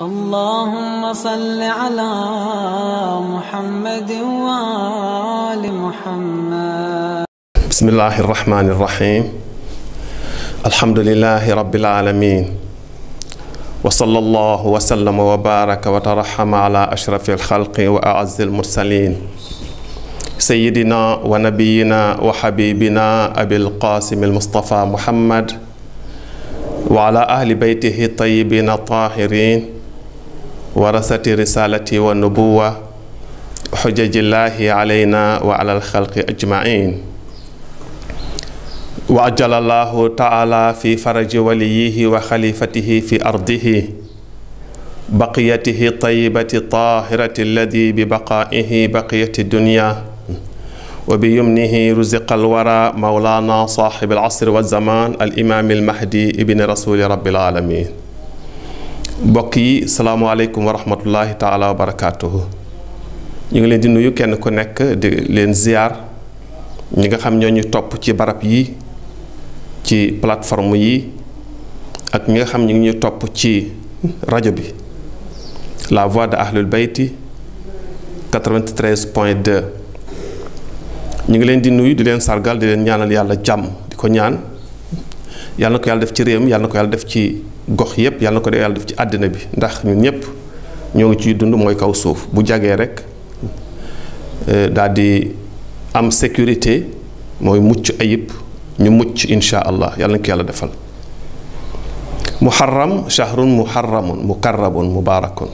اللهم صل على محمد وآل محمد. بسم الله الرحمن الرحيم. الحمد لله رب العالمين، وصلى الله وسلم وبارك وترحم على أشرف الخلق وأعز المرسلين سيدنا ونبينا وحبيبنا أبي القاسم المصطفى محمد وعلى أهل بيته الطيبين الطاهرين ورثة رسالة والنبوة حجج الله علينا وعلى الخلق أجمعين. وعجل الله تعالى في فرج وليه وخليفته في أرضه بقيته الطيبة الطاهرة الذي ببقائه بقية الدنيا وبيمنه رزق الورى مولانا صاحب العصر والزمان الإمام المهدي ابن رسول رب العالمين. بقي السلام عليكم ورحمة الله تعالى وبركاته. ñu ngi leen di nuyu kenn ku nekk di leen ziar ñi nga xam ñoo ñu topp ci barab yi ci plateforme yi ak ñi nga xam ñu ngi ñu topp ci rajo bi la voix de Ahlul Bayti 93.2. ñu ngi leen di nuyu di leen sargal di leen ñaanal yàlla jàmm di ko ñaan yàlla na ko yàlla def ci réew mi yàlla na ko yàlla def ci gox yépp yàlla na ko yàlla def ci àddina bi ndax ñun ñëpp ñoo ngi ciy dund mooy kaw suuf bu jagee rek daal di am sécurité mooy mucc ayib ñu mucc insha allah yàlla na ko yàlla defal. muharram shahrun muharramun mukarrabun mubarakun.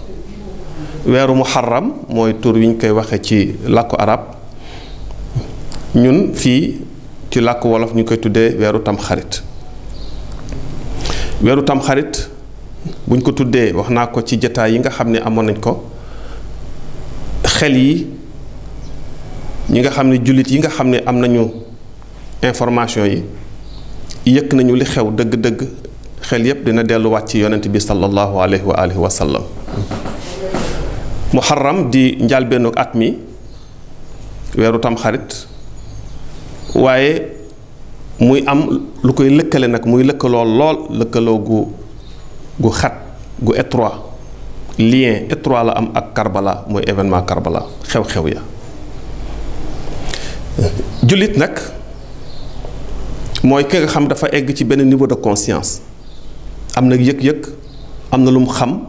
weeru muharram mooy tur wi ñu koy waxe ci làkku arab ñun fii ci làkku wolof ñu koy tuddee weeru tamxarit. weeru tamxarit buñ ko tuddee wax naa ko ci jataay yi nga xam ne amoon nañ ko xel yi ñi nga xam ne jullit yi nga xam ne am nañu information yi yëkk nañu li xew dëgg-dëgg xel yépp dina delluwaat ci yonent bi sallallahu alayhi wa alihi wa sallam. muharram di njàlbeenu at mi weeru tamxarit waaye muy am lu koy lëkkale nag muy lëkkaloo lool lëkkaloo gu xat gu étroit lien étroit la am ak Karbala mooy événement Karbala xew-xew ya. jullit nag mooy ki nga xam dafa egg ci benn niveau de conscience am na yëg-yëg am na lu mu xam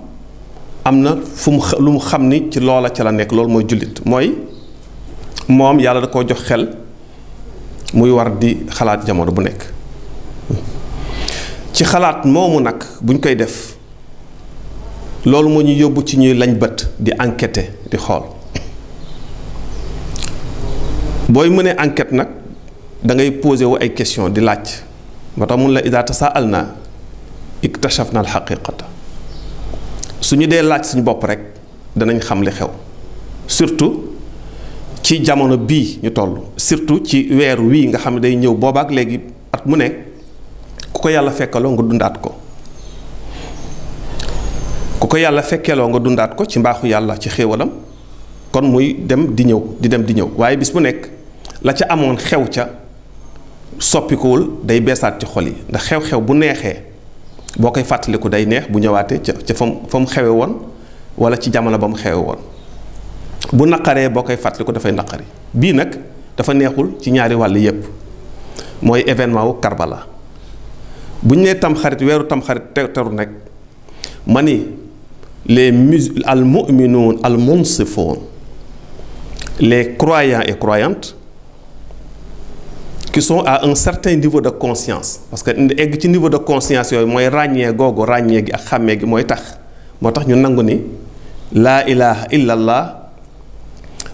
am na lu mu xam ni ci loola ca la nekk loolu mooy jullit mooy moom yàlla da koo jox xel muy war di xalaat jamono bu nekk. ci xalaat moomu nag buñ koy def loolu moo ñu yóbbu ci ñuy lañ bët di enquêter di xool booy mënee enquête nag da ngay posé wu ay question di laaj moo tax mun la idaa tasaalna iktashafna al xaqiqata su ñu dee laaj suñu bopp rek danañ xam li xew surtout ci jamono bii ñu toll surtout ci weer wii nga xam ne day ñëw boobaak léegi at mu nekk ku ko yàlla fekkaloo nga dundaat ko ku ko yàlla fekkeloo nga dundaat ko ci mbaaxu yàlla ci xéewalam kon muy dem di ñëw di dem di ñëw waaye bis bu nekk la ca amoon xew ca soppikuwul day beesaat ci xol yi ndax xew-xew bu neexee boo koy fàttaliku day neex bu ñëwaatee ca fa mu xewe woon wala ci jamono ba mu xewe woon bu naqaree boo koy fàttaliku dafay naqari bii nag dafa neexul ci ñaari wàll yépp mooy événement wu Karbala bu ñu nee tamxarit weeru tamxarit teru nekk ma ni les al mu'minuun al munsifoon les croyants et croyantes qui sont à un certain niveau de conscience parce que egg ci niveau de conscience yooyu mooy ràññee googu ràññee gi ak xàmmee gi mooy tax moo tax ñu nangu ni laa ilaha illallah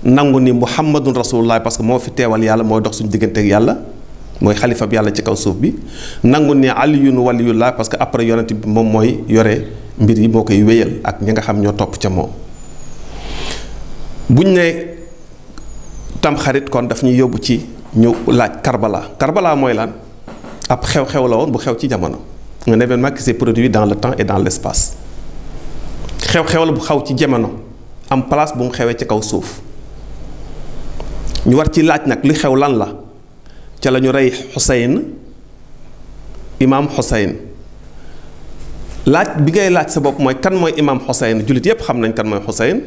nangu ni muhammadun rasulullah parce que moo fi teewal yàlla mooy dox suñu diggante ak yàlla mooy xalifa bi yàlla ci kaw suuf bi nangu ni aliyun waliyullah parce que après yonent bi moom mooy yore mbir yi moo koy wéyal ak ñi nga xam ñoo topp ca moom. buñ ne tamxarit kon daf ñuy yóbbu ci ñu laaj Karbala mooy lan ab xew-xew la woon bu xew ci jamono un événement qui s'est produit dans le temps et dans l'espace xew-xew la bu xaw ci jamono am place bu mu xewee ci kaw suuf ñu war ci laaj nag li xew lan la ca la ñu rey Xuseyn imaam Xuseyn laaj bi ngay laaj sa bopp mooy kan mooy imaam Xuseyn jullit yépp xam nañ kan mooy Xuseyn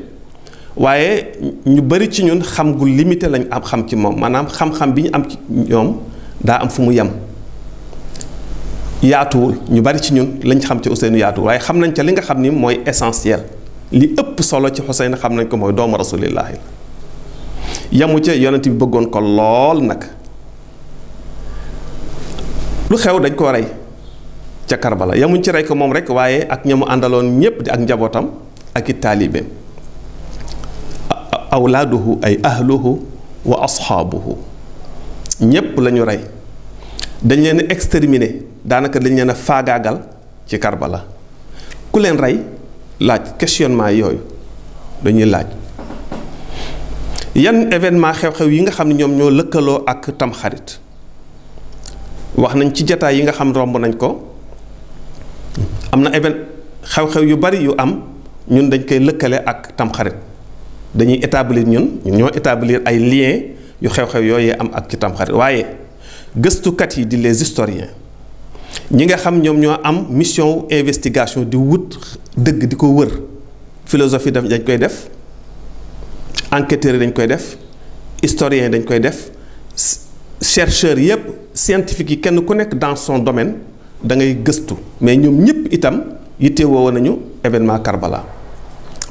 waaye ñu bari ci ñun xam gu limité lañ am xam ci moom maanaam xam-xam bi ñu am ci ñoom daa am fu mu yem yaatuwul ñu bari ci ñun lañ xam ci Xuseyn yaatuwul waaye xam nañ ca li nga xam ni mooy essentiel li ëpp solo ci Xuseyn xam nañ ko mooy doomu rasulillahi yamu ca yonent bi bëggoon ko lool nag lu xew dañ koo rey ca Karbala yamuñ ci rey ko moom rek waaye ak ñamu àndaloon ñépp di ak njabootam ak i taalibeem awlaaduhu ay ahluhu wa asxaabuhu ñépp lañu rey dañ leen a exterminer daanaka dañ leen a faagaagal ci Karbala ku leen rey laaj questionnement yooyu dañuy laaj yan événement xew-xew yi nga xam ne ñoom ñoo lëkkaloo ak tamxarit wax nañ ci jataay yi nga xam romb nañ ko am na xew-xew yu bari yu am ñun dañ koy lëkkale ak tamxarit dañuy établir ñun ñoo établir ay liens yu xew-xew yooyee am ak ci tamxarit waaye gëstukat yi di les historiens ñi nga xam ñoom ñoo am mission investigation di wut dëgg di ko wër philosophie dañ koy def enquêteurs yi dañ koy def historiens yi dañ koy def chercheurs yépp scientifiques yi kenn ku nekk dans son domaine da ngay gëstu mais ñoom ñëpp itam yittewoo woon nañu événement Karbala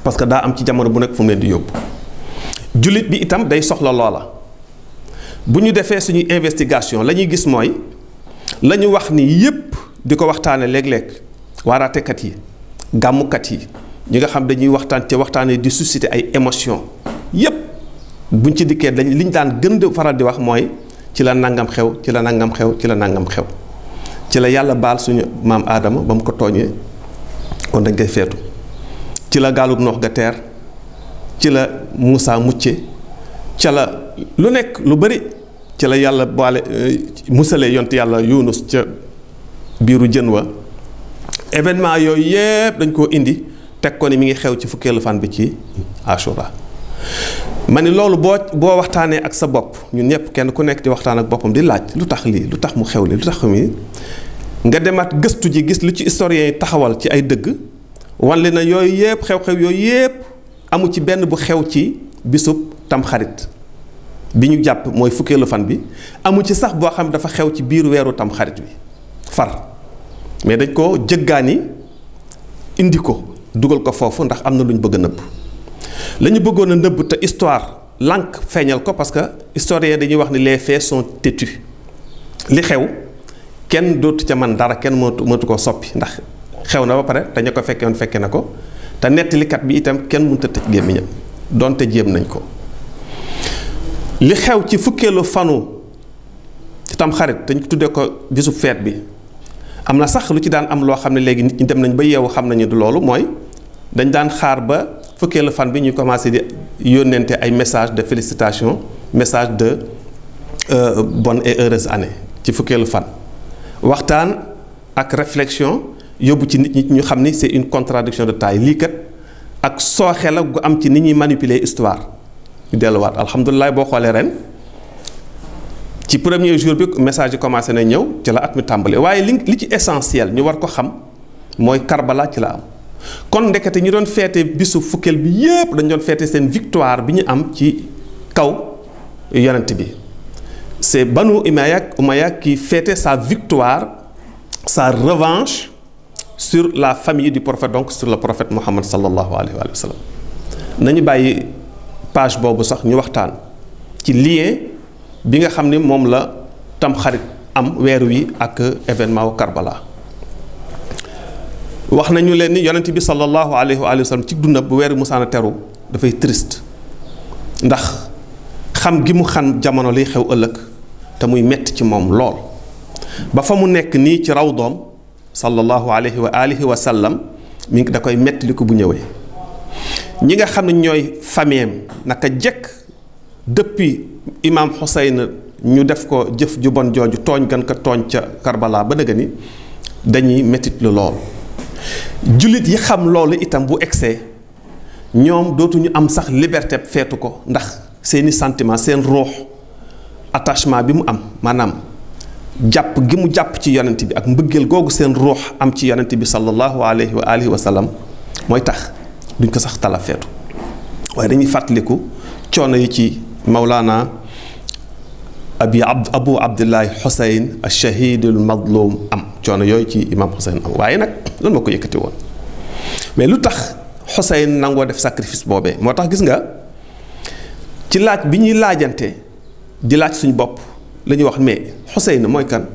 parce que daa am ci jamono bu nekk fu mu leen di yóbbu jullit bi itam day soxla loola bu ñu defee suñuy investigation la ñuy gis mooy la ñu wax ni yépp di ko waxtaane léeg-léeg waaraatekat yi gàmmukat yi ñi nga xam dañuy waxtaan ci waxtaane di susciter ay émotion yépp buñ ci dikkee dañ liñ daan gën di faral di wax mooy ci la nangam xew ci la nangam xew ci la nangam xew ci la yàlla baal suñu maam aadama ba mu ko tooñee kon dañ koy feetu ci la gaalug noox ga teer ci la Muusa mucce ca la lu nekk lu bari ci la yàlla baale musalee yont yàlla Yunus ca biiru jën wa événement yooyu yépp dañ koo indi teg ko ni mi ngi xew ci fukkeelu fan bi ci Ashura ma ni loolu boo waxtaanee ak sa bopp ñun ñëpp kenn ku nekk di waxtaan ak boppam di laaj lu tax lii lu tax mu xew li lu tax mi nga demaat gëstu ji gis lu ci historiens yi taxawal ci ay dëgg wanle na yooyu yépp xew-xew yooyu yépp amu ci benn bu xew ci bisub tamxarit bi ñu jàpp mooy fukkeelu fan bi amu ci sax boo xam dafa xew ci biir weeru tamxarit bi far mais dañ ko jëggaani indi ko dugal ko foofu ndax am na lu ñu bëgg a nëbb la ñu bëggoon a nëbb te histoire lànk feeñal ko parce que historiens dañuy wax ni les faits sont têtus li xew kenn dootu ca man dara kenn mënatu ko soppi ndax xew na ba pare te ña ko fekke woon fekke na ko te nettalikat bi itam kenn mënut a tëj gémmiñam donte jéem nañ ko li xew ci fukkeelu fanu ci tamxarit dañ tuddee ko bisub feet bi am na sax lu ci daan am loo xam ne léegi nit ñi dem nañ ba yeewu xam nañu du loolu mooy dañ daan xaar ba fukkeelu fan bi ñuy commencé di yónnente ay message de félicitation message de bonne et heureuse année ci fukkeelu fan waxtaan ak réflexion yóbbu ci nit ñi ñu xam ni c'est une contradiction de taille lii kat ak sooxe la gu am ci nit ñuy manipuler histoire ñu delluwaat alhamdulilah boo xoolee ren ci premier jour bi message yi commencé na ñëw ci la at mi tàmbali waaye li ci essentiel ñu war ko xam mooy Karbala ci la am kon ndekete ñu doon feete bisu fukkeel bi yépp dañ doon feete seen victoire bi ñu am ci kaw yonent bi c'est Banu Umayya qui fêtait sa victoire sa revanche sur la famille du prophète donc sur le prophète Muhammad sallallahu alayhi wa sallam nañu bàyyi page boobu sax ñu waxtaan ci lien bi nga xam ne moom la tamxarit am weer wi ak événement wu Karbala wax nañu leen ni yonent bi sallallahu alayhi wa sallam ci dundam bu weer musaana teru dafay triste ndax xam gi mu xam jamono liy xew ëllëg te muy metti ci moom lool ba fa mu nekk nii ci raw doom sallallahu alayhi wa sallam mi ngi da koy metti li ko bu ñëwee ñi nga xam ne ñooy fameem naka jekk depuis imam Xuseyn ñu def ko jëf ju bon jooju tooñ gan ko tooñ ca Karbala ba dëgg ni dañuy mettit lu lool jullit yi xam loolu itam bu egsee ñoom dootuñu am sax liberté feetu ko ndax seeni sentiment seen ruux attachement bi mu am maanaam jàpp gi mu jàpp ci yonent bi ak mbëggeel googu seen ruux am ci yonent bi sallallahu alayhi wa alihi wa sallam mooy tax duñ ko sax tala feetu waaye dañuy fàttaliku coono yi ci Mawlana abu abdillahi Xuseyn ash-shahidul madlum am coono yooyu ci imam Xuseyn am waaye nag lan moo ko yëkkati woon mais lu tax Xuseyn nangoo def sacrifice boobee moo tax gis nga ci laaj bi ñuy laajante di laaj suñu bopp la ñuy wax mais Xuseyn mooy kan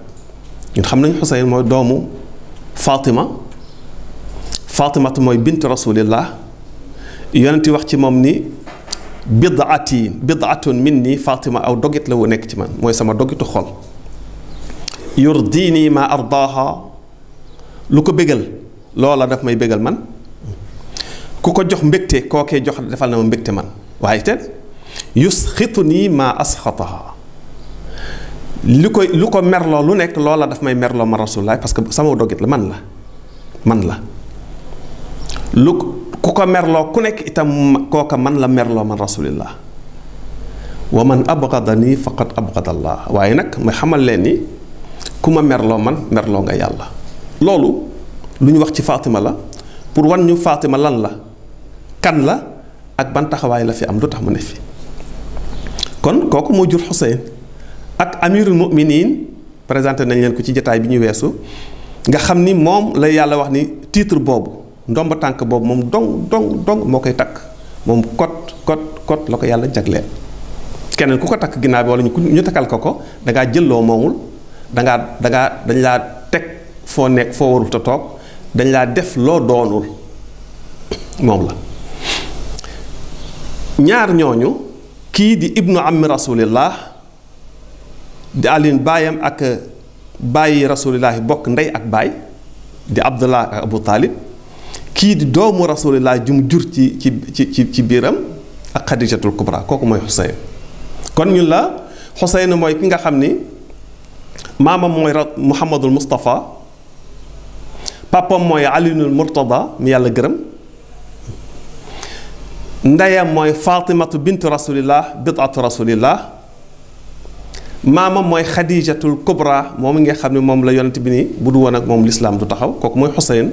ñun xam nañ Xuseyn mooy doomu Fatimatu mooy bint rasulillah yonent wax ci moom ni bidatun minni Fatima aw dogit la wu nekk ci man mooy sama dogitu xol yurdini ma ardaaha lu ko bégal loola daf may bégal man ku ko jox mbégte kookee jox defal na ma mbégte man waaye te yusxituni ma asxataha lu ko merloo lu nekk loola daf may merloo ma rasulullah parce que sama dogit la man la ku ko merloo ku nekk itam kooka man la merloo man rasulillah wa man abgadani faqad abgadallah waaye nag ma xamal leen ni ku ma merloo man merloo nga yàlla loolu lu ñu wax ci Fatima la pour wan ñu Fatima lan la kan la ak ban taxawaay la fi am lu tax mu ne fi kon kooku moo jur Xuseyn ak amirul muminin présenté nañ leen ko ci jataay bi ñu weesu nga xam ni moom la yàlla wax ni titre boobu ndomba tànk boobu moom dong moo koy takk moom kot la ko yàlla jagleel keneen ku ko takk ginnaaw bi wala ñu takkal ko dangaa jëlloo moomul dañ laa teg foo nekk foo warul te toog dañ laa def loo doonul moom la ñaar ñooñu kii di ibnu ammi rasulillah di alin baayam ak bàyyi rasulillahi bokk ndey ak baay di abdullah ak abu talib kii di doomu rasulillah jum jur ci biiram ak xadijatul kubra kooku mooy Xuseyn kon ñun la Xuseyn mooy ki nga xam ni maamam mooy muhammadul mustafa papam mooy aliyul murtada mi yàlla gërëm ndeyam mooy fatimatu bint rasulillah bidatu rasulillah maamam mooy xadijatul kubra moom nga xam ne moom la yonent bi ni bu du woon ak moom lislaam du taxaw kooku mooy Xuseyn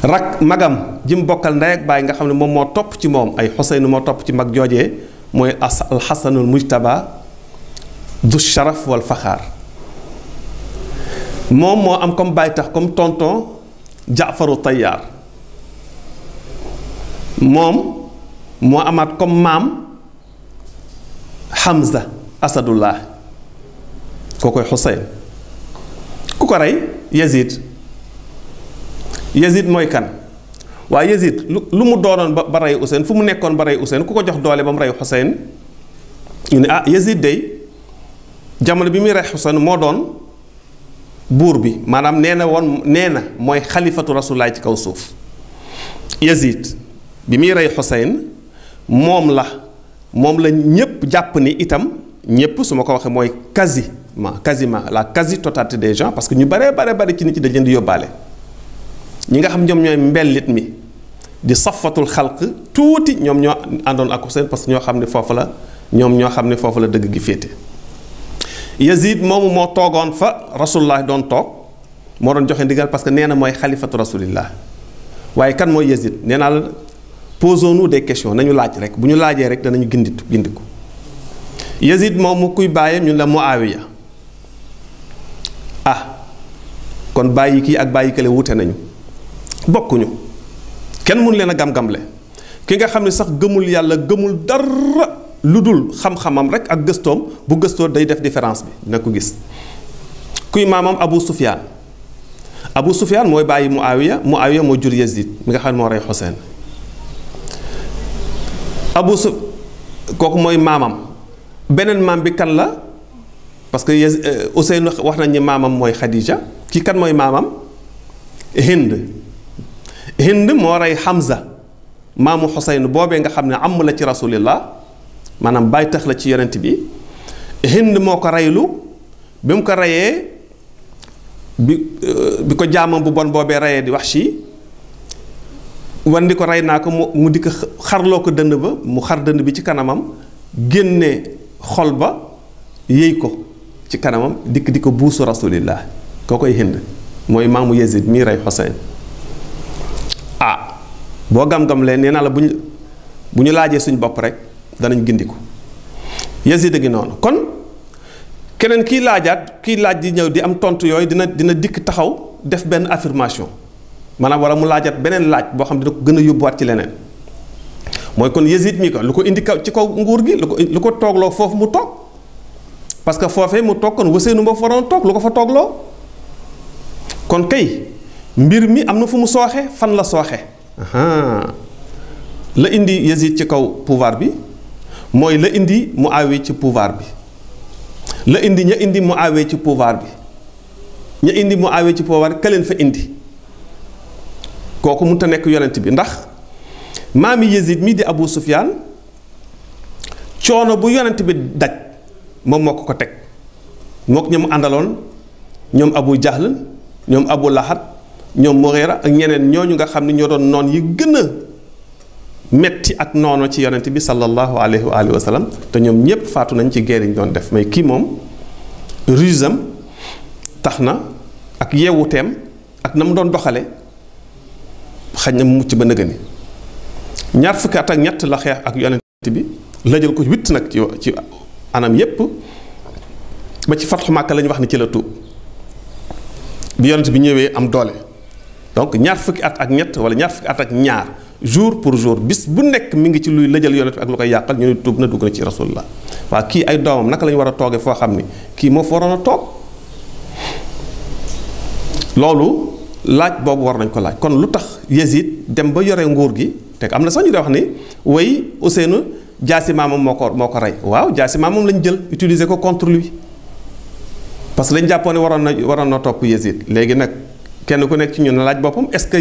rak magam jim bokkal ndey ak baay nga xam ne moom moo topp ci moom ay Xuseyn moo topp ci mag joojee mooy alxasanul mujtaba du sharaf wal faxaar moom moo am comme baay tax comme tonton jaafaru tayyaar moom moo amaat comme maam Hamza asadullah koo koy Xuseyn ku ko rey Yazid mooy kan waaye Yazid lu mu doonoon ba rey Xuseyn fu mu nekkoon ba rey Xuseyn ku ko jox doole ba mu rey Xuseyn ñu ne Yazid day jamono bi muy rey Xuseyn moo doon buur bi maanaam nee na mooy xalifatu rasulullah ci kaw suuf Yazid bi muy rey Xuseyn moom la ñépp jàpp ni itam ñépp su ma ko waxee mooy quasiment la quasi totalité des gens parce que ñu bare ci nit ñi dañ leen di yóbbaale ñi nga xam ñoom ñooy mbellit mi di safatul xalq tuuti ñoom ñoo àndoon ak Xuseyn parce que ñoo xam ne foofu la dëgg gi féete Yazid moomu moo toogoon fa rasulullah doon toog moo doon joxe ndigal parce que nee na mooy xalifatu rasulillah waaye kan mooy Yazid nee naa la posons-nous des questions nañu laaj rek bu ñu laajee rek danañu gindiku Yazid moomu kuy bàyyee ñun la Muawiya kon bàyyi kii ak bàyyi kële wute nañu bokkuñu kenn mënu leen a gam-gamle ki nga xam ne sax gëmul yàlla gëmul dara lu dul xam-xamam rek ak gëstoom bu gëstoo day def différence bi dina ko gis kuy maamam Abu Sufyaan mooy bàyyi Muawiya moo jur Yazid mi nga xam ne moo rey Xuseyn kooku mooy maamam beneen maam bi kan la parce que Xuseyn wax nañ ni maamam mooy Xadija kii kan mooy maamam Hind moo rey Hamza maamu Xuseyn boobee nga xam ne am la ci rasulillah maanaam bàyyi tax la ci yonent bi Hind moo ko reylu bi mu ko reyee bi ko jaamam bu bon boobee reyee di Wahshi wan di ko rey naa ko mu di ko xarloo ko dënd ba mu xar dënd bi ci kanamam génne xol ba yéy ko ci kanamam dikk di ko buusu rasulillah koo koy Hind mooy maamu Yazid mii rey Xuseyn boo gam-gam leen nee naa la bu ñu laajee suñ bopp rek danañ gindiku Yazid a ngi noonu kon keneen kiy laaj di ñëw di am tontu yooyu dina dikk taxaw def benn affirmation maanaam wala mu laajat beneen laaj boo xam ne dina ko gën a yóbbuwaat ci leneen mooy kon Yazid mi ko lu ko indi ci kaw nguur gi lu ko toogloo foofu mu toog parce que foofee mu toog kon Ousseynou moo fa waroon toog lu ko fa toogloo kon kay mbir mi am na fu mu sooxe fan la sooxe la indi Yazid ci kaw pouvoir bi mooy la indi Muawiya ci pouvoir bi la indi ña indi Muawiya ci pouvoir bi ña indi Muawiya ci pouvoir ka leen fa indi kooku mënut a nekk yonent bi ndax maami Yazid mii di Abu Sufyaan coono bu yonent bi daj moom moo ko teg mook ña mu àndaloon ñoom Abu Jahl ñoom Abu Lahab ñoom Mughira ak ñeneen ñooñu nga xam ne ñoo doon noon yi gën a metti ak noono ci yonent bi sallallahu alayhi wa alihi wa sallam te ñoom ñépp faatu nañ ci guerre yi ñu doon def mais kii moom rusam tax na ak yeewuteem ak na mu doon doxale xañ na mu mucc ba nëgëni ñaar fukki at ak ñett la xeex ak yonent bi la jël ko witt nag ci anam yépp ba ci fatxu Màkka la ñu wax ni ci la tuub bi yonent bi ñëwee am doole donc ñaar fukki at ak ñett wala ñaar fukki at ak ñaar jour pour jour bis bu nekk mi ngi ci luy lëjal yonent bi ak lu koy yàqal ñu ne tuub na dugg na ci rasulullah waa kii ay doomam naka la ñu war a toogee foo xam ni kii moo fa waroon a toog loolu laaj boobu war nañ ko laaj kon lu tax Yazid dem ba yore nguur gi te am na sax ñu day wax ni way Ousseynou jaasi maamam moo ko rey waaw jaasi maamam lañ jël utiliser ko contre lui parce que lañ jàppoon ne waroon na topp Yazid léegi nag kenn ku nekk ci ñun laaj boppam est-ce que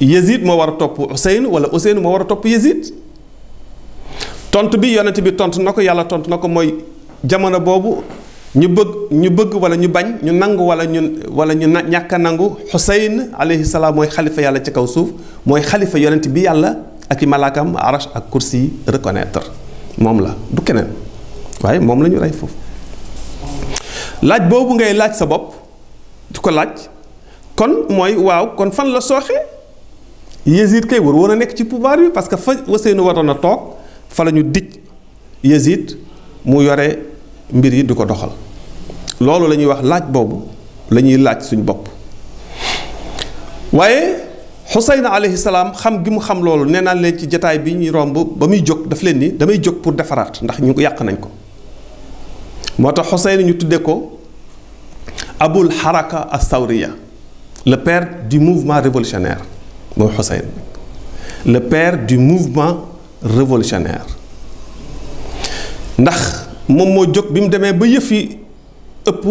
Yazid moo war a topp Ousseynou wala Ousseynou moo war a topp Yazid tontu bi yonent bi tontu na ko yàlla tontu na ko mooy jamono boobu ñu bëgg wala ñu bañ ñu nangu wala ñu ñàkk a nangu Xuseyn alayhi salaam mooy xalifa yàlla ci kaw suuf mooy xalifa yonent bi yàlla ak i malaakam arash ak kursi yi reconnaître moom la du keneen waaye moom la ñu rey foofu laaj boobu ngay laaj sa bopp di ko laaj kon mooy waaw kon fan la sooxe Yazid kay war woon a nekk ci pouvoir bi parce que fa Ousseynou waroon a toog fa la ñu dij Yazid mu yore mbir yi di ko doxal loolu la ñuy wax laaj boobu la ñuy laaj suñu bopp waaye Xuseyn alayhi salaam xam gi mu xam loolu nee naa leen ci jataay bi ñuy romb ba muy jóg daf leen ni damay jóg pour defaraat ndax ñu ko yàq nañ ko moo tax Xuseyn ñu tuddee ko Abul Haraka as-Sawriya le père du mouvement révolutionnaire mooy Xuseyn le père du mouvement révolutionnaire ndax moom moo jóg bi mu demee ba yëf yi ëpp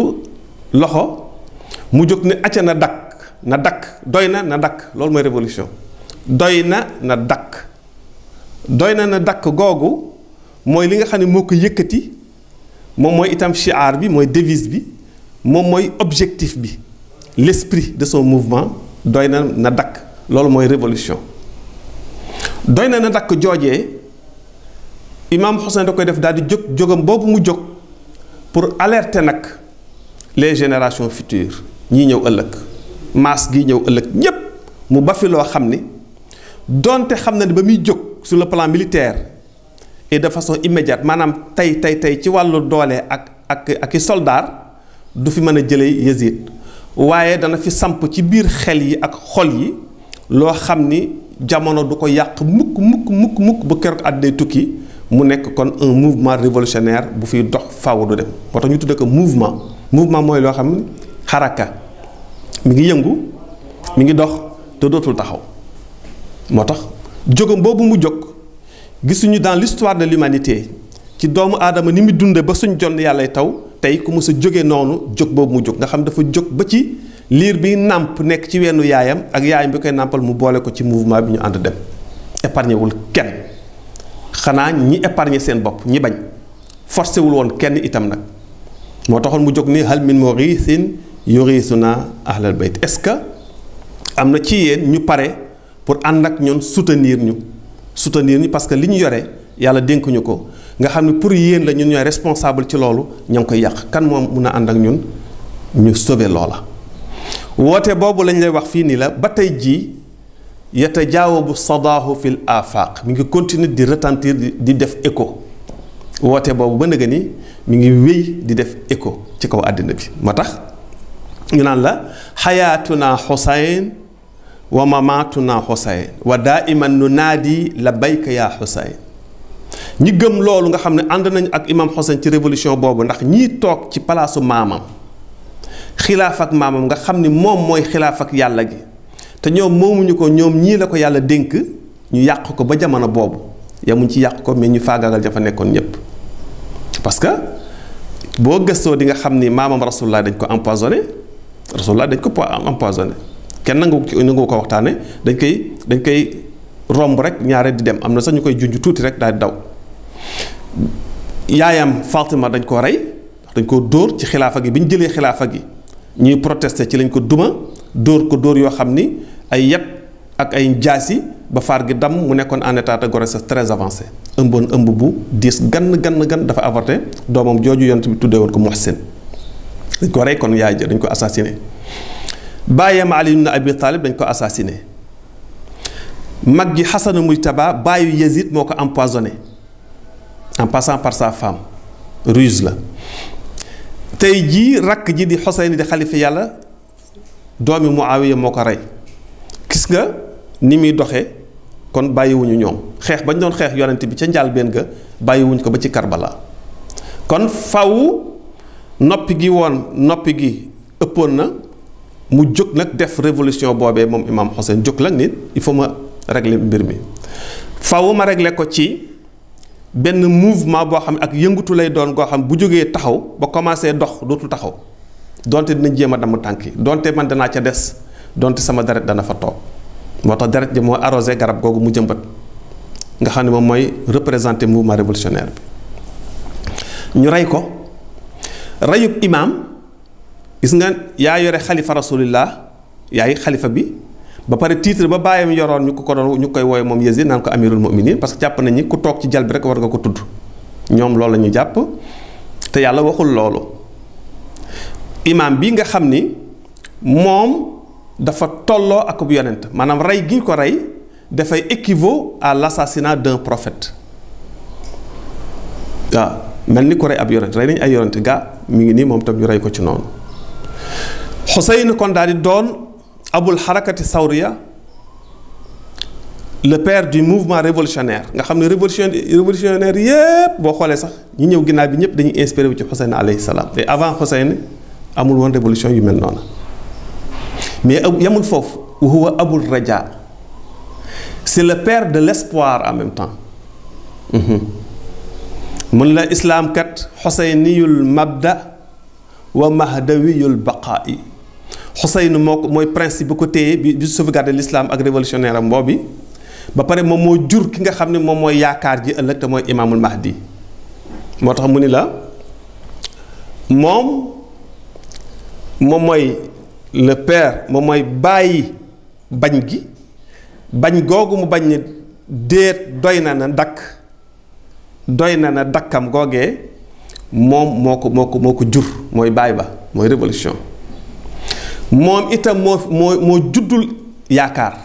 loxo mu jóg ne acca na dakk doy na dakk loolu mooy révolution doy na dakk googu mooy li nga xam ne moo ko yëkkati moom mooy itam shiar bi mooy devise bi moom mooy objectif bi l'esprit de son mouvement doy na dakk loolu mooy révolution doy na dakk joojee Imam Xuseyn da koy def daal di jógam boobu mu jóg pour alerter nag les générations futures ñii ñëw ëllëg maas gi ñëw ëllëg ñépp mu ba fi loo xam ni donte xam na ni ba muy jóg sur le plan militaire et de façon immédiate maanaam tey ci wàllu doole ak i soldaar du fi mën a jëlee Yazid waaye dana fi samp ci biir xel yi ak xol yi loo xam ni jamono du ko yàq mukk bu keroog àddina tukki mu nekk kon un mouvement révolutionnaire bu fiy dox faaw du dem moo tax ñu tudde ko mouvement mooy loo xam ni xaraka mi ngi yëngu mi ngi dox te dootul taxaw moo tax jógam boobu mu jóg gisuñu dans l'histoire de l'humanité ci doomu aadama ni mu dunde ba suñ jonn yàllay taw tey ku mës a jóge noonu jóg boobu mu jóg nga xam dafa jóg ba ci liir bi nàmp nekk ci weenu yaayam ak yaayam bi koy nàmpal mu boole ko ci mouvement bi ñu ànd dem épargné wul kenn xanaa ñi épargné seen bopp ñi bañ forcé wul woon kenn itam nag moo taxoon mu jóg ni hal min mughithin yughithuna ahlal bayt est-ce que am na ci yéen ñu pare pour ànd ak ñun soutenir ñu parce que li ñu yore yàlla dénkuñu ko nga xam ne pour yéen la ñun ñooy responsable ci loolu ña ngi koy yàq kan moom mun a ànd ak ñun ñu sauver loola. woote boobu lañ lay wax fii nii la ba tey jii yatajaawabu sadaahu fil afaq mi ngi continuer di retentir di def écho woote boobu ba nëga ni mi ngi wéy di def écho ci kaw àddina bi. moo tax ñu naan la xayaatuna xusayn wa mamaatuna xusayn wa daaiman nu naadi labbayka yaa xusayn. ñi gëm loolu nga xam ne ànd nañ ak imam Xuseyn ci révolution boobu ndax ñii toog ci palaasu maamam xilaaf ak maamam nga xam ni moom mooy xilaaf ak yàlla gi te ñoom moomuñu ko ñoom ñii la ko yàlla dénk ñu yàq ko ba jamono boobu yamuñ ci yàq ko mais ñu faagaagal ja fa nekkoon ñépp parce que boo gëstoo di nga xam ni maamam rasulullah dañ ko empoisonné rasulullah dañ ko empoisonné kenn nangu ko waxtaane dañ koy romb rek ñaare di dem am na sax ñu koy junj tuuti rek daal di daw yaayam Fatima dañ koo rey dañ koo dóor ci xilaafa gi bi ñu jëlee xilaafa gi ñuy protester ci lañ ko duma dóor ko dóor yoo xam ni ay yet ak ay jaasi ba faar gi dam mu nekkoon en état de grossesse très avancé ëmboon ëmb bu diis gann dafa avorté doomam jooju yonent bi tuddee woon ko Muhsin dañ ko rey kon yaay ja dañ ko assassiné baayam Ali ibn Abi Talib dañ ko assassiné mag gi Xasanu Mujtaba baayu Yazid moo ko empoisonné en passant par sa femme ruse la tey jii rakk ji di Xuseyn di xalifa yàlla doomi Muawiya moo ko rey gis nga ni muy doxee kon bàyyiwuñu ñoom xeex bañ doon xeex yonent bi ca njàlbéen ga bàyyiwuñ ko ba ci Karbala kon faw noppi gi ëppoon na mu jóg nag def révolution boobee moom imam Xuseyn jóg la nit il faut ma régler mbir mi faw ma régler ko ci benn mouvement boo xam ne ak yëngutu lay doon goo xam bu jógee taxaw ba commencé dox dootul taxaw donte dina jéem a damm tànk yi donte man danaa ca des donte sama deret dana fa toog moo tax deret ji moo arrosé garab googu mu jëmbat nga xam ne moom mooy représenter mouvement révolutionnaire bi ñu rey ko reyub imaam gis nga yaa yore xalifa rasulillah yaay xalifa bi ba pare titre ba bàyyam yoroon ñu ko doon ñu koy wooye moom Yazid naan ko amirul mu'minin parce que jàpp nañ ni ku toog ci jal bi rek war nga ko tudd ñoom loolu la ñu jàpp te yàlla waxul loolu imaam bi nga xam ni moom dafa tolloo ak bu yonent maanaam rey gi ñu ko rey dafay équivaut à l'assassinat d'un prophète waaw mel ni ko rey ab yonent rey nañ ay yonent gaa mi ngi nii moom tam ñu rey ko ci noonu Xuseyn kon daal di doon abul harakati sawriya le père du mouvement révolutionnaire nga xam ne révolutionnaire yépp boo xoolee sax ñi ñëw ginnaaw bi ñëpp dañuy inspiré wu ci Xuseyn alayhi salaam et avant Xuseyn amul woon révolution yu mel noonu mais yamul foofu wa huwa abul raja c'est le père de l'espoir en même temps mun la islaam kat xuseyniyul mabda wa mahdawiyul baqaa'i Xuseyn moo ko mooy principe bu ko téye bi sauvegarder l'islam ak révolutionnaire am boobu ba pare moom moo jur ki nga xam ne moom mooy yaakaar ji ëllëg te mooy imaamul mahdi moo tax mu ni la moom mooy le père moom mooy bàyyi bañ gi bañ googu mu bañ ne déet doy na na dakkam googee moom moo ko jur mooy baay ba mooy révolution moom itam moo juddul yaakaar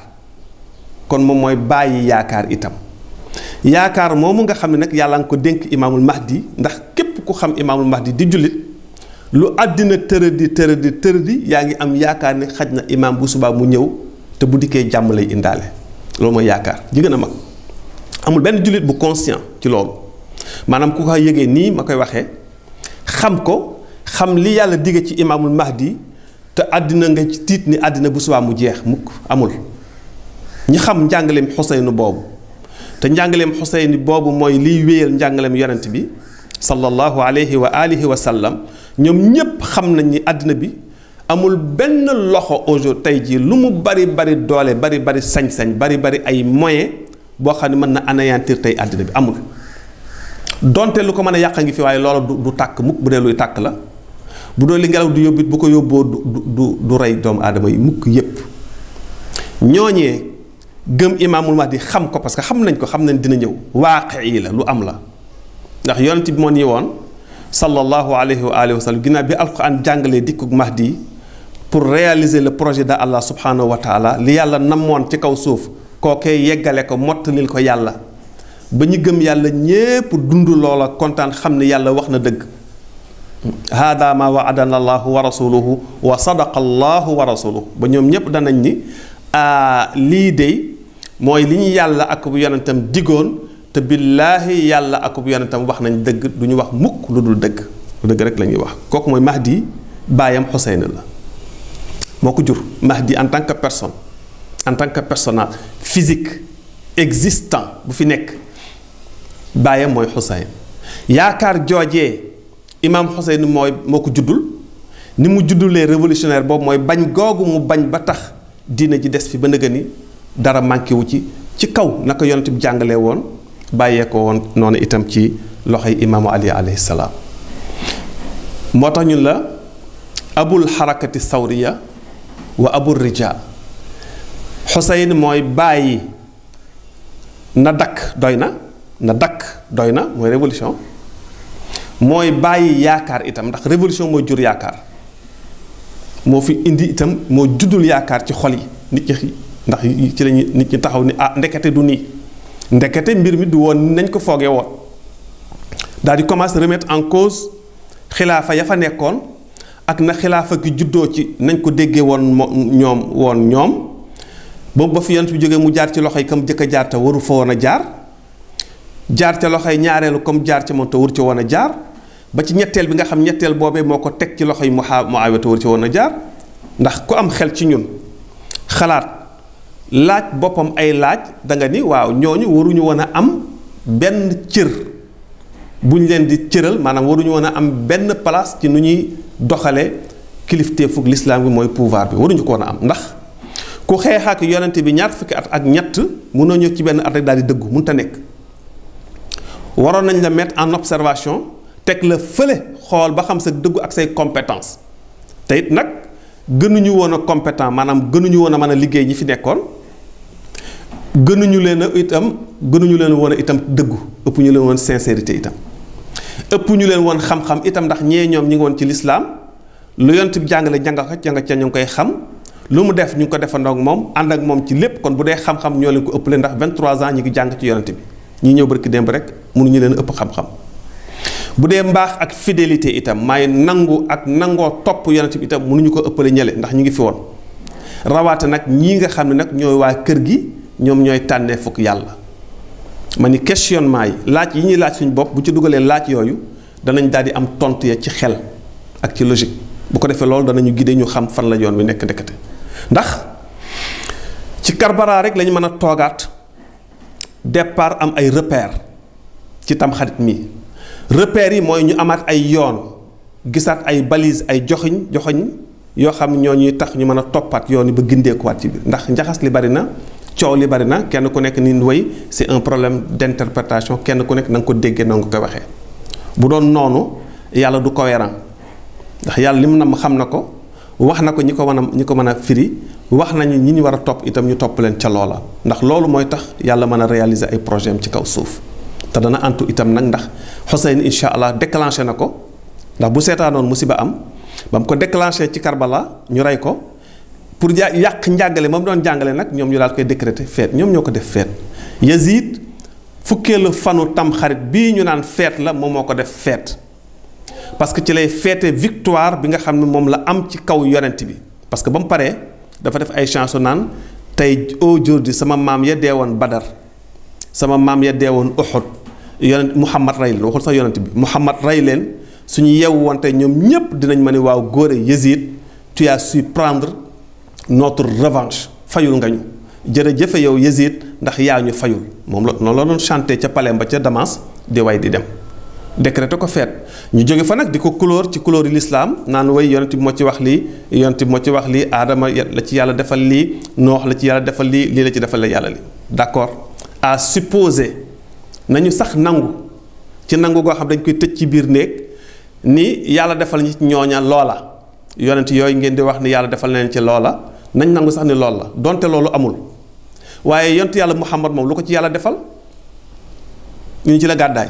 kon moom mooy bàyyi yaakaar itam yaakaar moomu nga xam ne nag yàlla nga ko dénk imaamul mahdi ndax képp ku xam imaamul mahdi di jullit lu àddina tërëdi yaa ngi am yaakaar ne xaj na imaam bu subaa mu ñëw te bu dikkee jàmm lay indaale loolu mooy yaakaar ji gën a mag amul benn jullit bu conscient ci loolu maanaam ku ko yëgee nii ma koy waxee xam li yàlla digge ci imaamul mahdi te àddina nga ci tiit ni àddina bu subaa mu jeex mukk amul ñi xam njàngaleem Xuseyn boobu te njàngaleem Xuseyn boobu mooy liy wéyal njàngaleem yonent bi sallallahu alayhi wa alihi wa sallam ñoom ñépp xam nañ ni àddina bi amul benn loxo aujourd'hui tey jii lu mu bari doole bari sañ-sañ bari ay moyens boo xam ne mën na anéantir tey àddina bi amul donte lu ko mën a yàq ngi fi waaye loolu du tàkk mukk bu dee luy tàkk la bu doon li ngelaw du yóbbit bu ko yóbboo du rey doomu aadama yi mukk yépp ñooñee gëm imaamul mahdi xam ko parce que xam nañ dina ñëw waaqi yi la lu am la ndax yonent bi moo nii woon sallallahu alayhi wa alihi wa sallam ginnaaw bi alquran jàngalee dikkug Mahdi pour réaliser le projet de Allah subhanahu wa taala li yàlla namoon ci kaw suuf kookee yeggale ko mottalil ko yàlla ba ñu gëm yàlla ñépp dund loola kontaan xam ne yàlla wax na dëgg hada ma waadana allahu wa rasuluhu wa sadaqa allahu wa rasuluhu ba ñoom ñépp danañ ni lii de mooy li ñu yàlla ak bu yonentam digoon te billaahi yàlla ak bu yonentam wax nañ dëgg du ñu wax mukk lu dul dëgg dëgg rek la ñuy wax kooku mooy Mahdi baayam Xuseyn la moo ko jur Mahdi en tant que personne en tant que personnage physique existant bu fi nekk baayam mooy Xuseyn yaakaar joojee imaam Xuseyn moo ko juddul ni mu juddulee révolutionnaire boobu mooy bañ googu mu bañ ba tax diina ji des fi ba nëga ni dara manqué wu ci kaw naka yonent bi jàngalee woon bàyyee ko woon noonu itam ci loxoy imaamu Ali alayhi salaam moo tax ñun la abul xarakati sawriya wa abul rija Xuseyn mooy bàyyi na dakk doy na mooy révolution mooy bàyyi yaakaar itam ndax révolution mooy jur yaakaar moo fi indi itam moo juddul yaakaar ci xol yi nit ñi ndax ci lañu nit ñi taxaw ni ndekete du nii ndekete mbir mi du woon nañ ko foogee woon daal di commencer remettre en cause xilaafa ya fa nekkoon ak na xilaafa gi juddoo ci nañ ko déggee woon ñoom boobu ba fi yonent bi jógee mu jaar ci loxo yi comme jëkk a jaar te waru fa woon a jaar ca loxo yi ñaareelu comme jaar ca moom te waru ci woon a jaar ba ci ñetteel bi nga xam ñetteel boobee moo ko teg ci loxo yi Muawiya te waru ci woon a jaar ndax ku am xel ci ñun xalaat laaj boppam ay laaj da nga ni waaw ñooñu waruñu woon a am benn cër bu ñu leen di cëral maanaam waruñu woon a am benn place ci nu ñuy doxale kilifteefug lislaam bi mooy pouvoir bi waruñu ko woon a am ndax ku xeex ak yonente bi ñaar fukki at ak ñett mënoo ñëw ci benn at rek daal di dëggu mënut a nekk waroon nañ la mettre en observation teg la fële xool ba xam sa dëggu ak say compétence te it nag gënuñu woon a compétent maanaam gënuñu woon a mën a liggéey ñi fi nekkoon gënuñu leen woon a itam dëggu ëpp ñu leen woon sincérité itam ëpp ñu leen woon xam-xam itam ndax ñee ñoom ñi ngi woon ci lislaam lu yonent bi jàngale janga ca ñu ngi koy xam lu mu def ñu ngi ko defandoo ak moom ànd ak moom ci lépp kon bu dee xam-xam ñoo leen ko ëppale ndax 23 ans ñi ngi jàng ci yonent bi ñi ñëw barki démb rek mënuñu leen ëpp xam-xam bu dee mbaax ak fidélité itam maay nangu ak nangoo topp yonent bi itam mënuñu ko ëppale ñële ndax ñu ngi fi woon rawaate nag ñii nga xam ne nag ñooy waa kër gi ñoom ñooy tànnee fukk yàlla ma ni questionnement yi laaj yi ñuy laaj suñu bopp bu ci dugalee laaj yooyu danañ daal di am tontu ya ci xel ak ci logique bu ko defee loolu danañu gide ñu xam fan la yoon wi nekk ndekete ndax ci Karbala rek lañu mën a toogaat départ am ay repères ci tamxarit mi repères yi mooy ñu amaat ay yoon gisaat ay balise ay joxoñ yoo xam ñoo ñuy tax ñu mën a toppaat yoon yi ba gindeekuwaat ci biir ndax njaxas li bari na coow li bari na kenn ku nekk ni way c'est un problème d'interprétation kenn ku nekk na nga ko déggee na nga ko waxee bu doon noonu yàlla du cohérent ndax yàlla li mu nam xam na ko wax na ko ñi ko mën a firi wax nañu ñi ñu war a topp itam ñu topp leen ca loola ndax loolu mooy tax yàlla mën a réaliser ay projet am ci kaw suuf te dana antu itam nag ndax Xuseyn insha allah déclenché na ko ndax bu seetaanoon musiba am ba mu ko déclenché ci Karbala ñu rey ko pour yàq njàngale moom doon jàngale nag ñoom ñu daal koy décréter feet ñoom ñoo ko def feet Yazid fukkeelu fanu tamxarit bii ñu naan feet la moom moo ko def feet parce que ci lay feete victoire bi nga xam ne moom la am ci kaw yonent bi parce que ba mu paree dafa def ay chanson naan tey aujourd'hui sama maam ya deewoon Badar sama maam ya deewoon Uhud yonent Muhammad rey leen waxul sax yonent bi Muhammad rey leen suñu yeewu woon tey ñoom ñépp dinañ ma ne waaw góore Yazid tu as su prendre notre revanche fayul nga ñu jërëjëfe yow Yazid ndax yaa ñu fayul moom la noonu la doon chanté ca palais ba ca Damas di way di dem décrété ko feet ñu jóge fa nag di ko couleur ci couleur yi l'islam naan way yonent bi moo ci wax lii yonent bi moo ci wax lii aadama la ci yàlla defal lii noox la ci yàlla defal lii lii la ci defal la yàlla lii d'accord à supposer nañu sax nangu ci nangu goo xam dañ koy tëj ci biir néeg ni yàlla defal ñi ci ñooña loola yonent yooyu ngeen di wax ni yàlla defal leen ci loola nañ nangu sax ni lool la donte loolu amul waaye yonent yàlla Muhammad moom lu ko ci yàlla defal ñu ci la gàddaay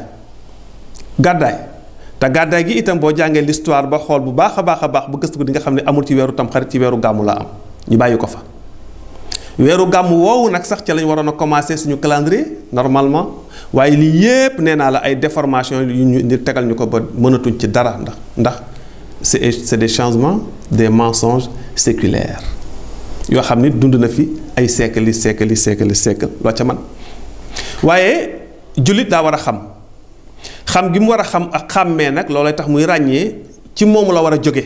gàddaay te gàddaay gi itam boo jàngee l'histoire ba xool bu baax a baax ba gëstu ko di nga xam ne amul ci weeru tamxarit ci weeru gàmmu la am ñu bàyyi ko fa. weeru gàmmu woowu nag sax ca lañ waroon a commencer suñu calendrier normalement waaye lii yépp nee naa la ay déformation yu ñu tegal ñu ko ba mënatuñ ci dara ndax c'est des changements des mensonges séculaires yoo xam ni dund na fi ay siècle loo ca man waaye jullit daa war a xam gi mu war a xam ak xàmmee nag loolay tax muy ràññee ci moomu la war a jóge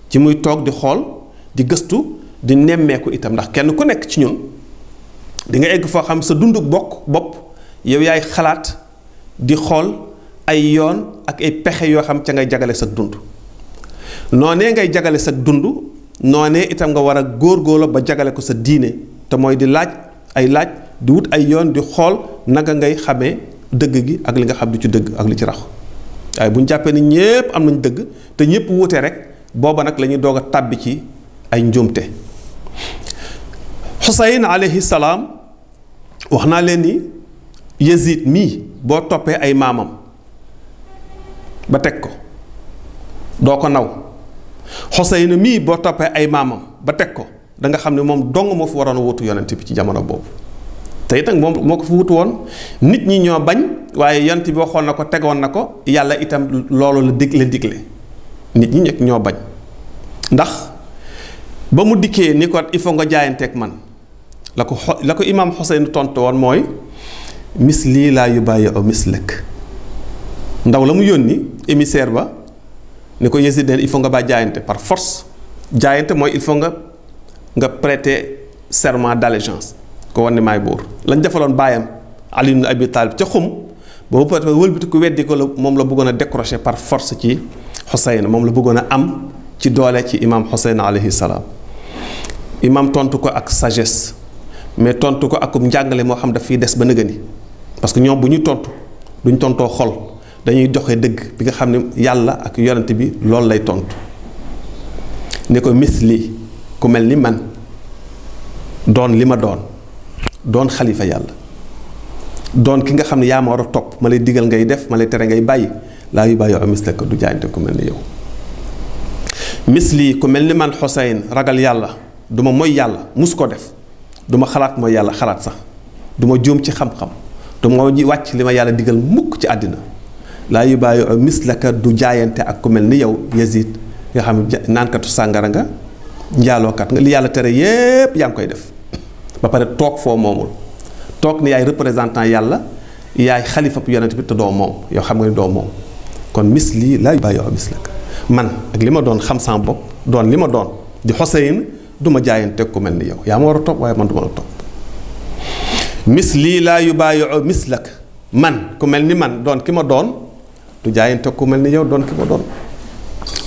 ci muy toog di xool di gëstu di nemmeeku itam ndax kenn ku nekk ci ñun di nga egg foo xam sa dunduk bopp yow yaay xalaat di xool ay yoon ak ay pexe yoo xam ca ngay jagale sa dund noonee ngay jagale sa dund noonee itam nga war a góorgóorlu ba jagale ko sa diine te mooy di laaj di wut ay yoon di xool naka ngay xamee dëgg gi ak li nga xam di ci dëgg ak li ci rax waaye bu ñu jàppee ni ñépp am nañ dëgg te ñépp wute rek booba nag la ñuy doog a tàbbi ci ay njuumte. Xuseyn alayhi salaam wax naa leen ni Yazid mii boo toppee ay maamam ba teg ko doo ko naw Xuseyn mii boo toppee ay maamam ba teg ko da nga xam ne moom dong moo fi waroon a wutu yonent bi ci jamono boobu te it nag moom moo ko fi wutu woon nit ñi ñoo bañ waaye yonent bi waxoon na ko tegoon na ko yàlla itam loolu la digle nit ñi ñoo bañ ndax ba mu dikkee ni ko il faut nga jaayanteeg man la ko imaam Xuseyn tontu woon mooy misli laa yubaayi'u mislak ndaw la mu yónni émissaire ba ni ko Yazid il faut nga baa jaayante par force jaayante mooy il faut nga prêter serment d'allégeance ko wan ne maay buur lañ defaloon baayam Ali ibn Abi Talib ca xum boobu peut-être wëlbati ko weddi ko la moom la bëggoon a décrocher par force ci Xuseyn moom la bëggoon a am ci doole ci imaam Xuseyn alayhi salaam imaam tontu ko ak sagesse mais tontu ko akum njàngale moo xam daf fiy des ba nëgëni parce que ñoom bu ñu tontu duñ tontoo xol dañuy joxe dëgg bi nga xam ne yàlla ak yonent bi loolu lay tontu ne ko misli ku mel ni man doon li ma doon xalifa yàlla doon ki nga xam ne yaa ma war a topp ma lay digal ngay def ma lay tere ngay bàyyi laa yu bàyyi yoo mislaka du jaayante ku mel ni yow misli ku mel ni man Xuseyn ragal yàlla du ma mooy yàlla mus ko def du ma xalaat mooy yàlla xalaat sax du ma juum ci xam-xam du ma wàcc li ma yàlla digal mukk ci àddina laa yu bàyyi yoo mislaka du jaayante ak ku mel ni yow Yazid nga xam ne naankatu sàngara nga njaalookat nga li yàlla tere yépp yaa ngi koy def ba pare toog foo moomul toog ni yaay représentant yàlla yaay xalifa bu yonent bi te doo moom yow xam nga ni doo moom kon misli laa bàyyi yoo mislaka man ak li ma doon xam sama bopp doon li ma doon di Xuseyn du ma jaayante ku mel ni yow yaa ma war a topp waaye man du ma la topp misli laa yubaayi'u mislak man ku mel ni man doon ki ma doon du jaayante ku mel ni yow doon ki ma doon